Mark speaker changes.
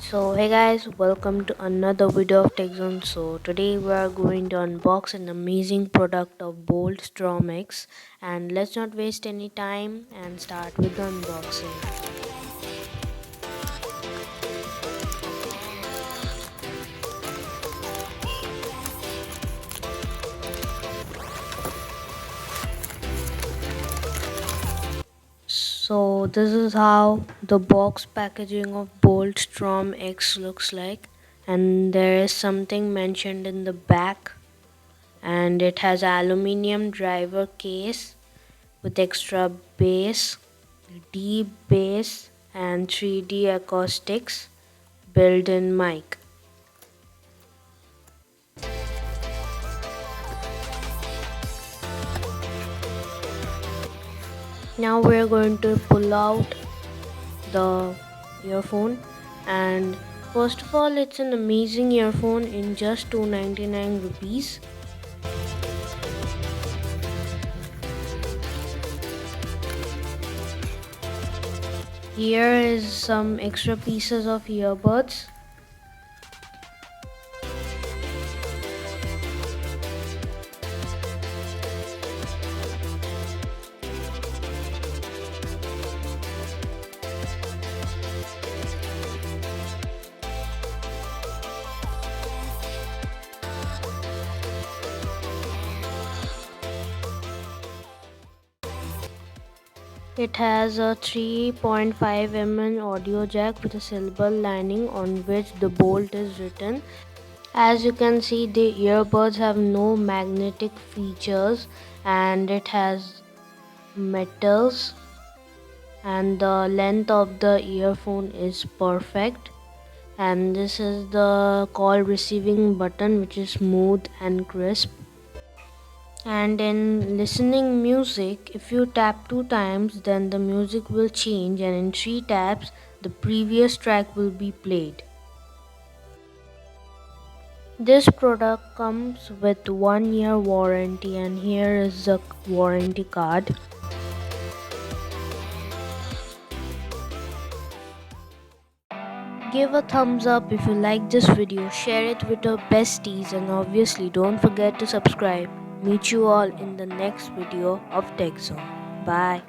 Speaker 1: So hey guys, welcome to another video of TechZone. So today we are going to unbox an amazing product of Boult X, and let's not waste any time and start with the unboxing. So this is how the box packaging of Boult X looks like, and there is something mentioned in the back, and it has aluminium driver case with extra bass, deep bass, and 3D acoustics built-in mic. Now we're going to pull out the earphone, and first of all, it's an amazing earphone in just 299 rupees. Here is some extra pieces of earbuds. It has a 3.5 mm audio jack with a silver lining on which the Boult is written. As you can see, the earbuds have no magnetic features and it has metals, and the length of the earphone is perfect, and this is the call receiving button which is smooth and crisp. And in listening music, if you tap 2 times, then the music will change, and in 3 taps the previous track will be played. This product comes with 1 year warranty, and here is the warranty card. Give a thumbs up if you like this video, share it with your besties, and obviously don't forget to subscribe. Meet you all in the next video of TechZone. Bye.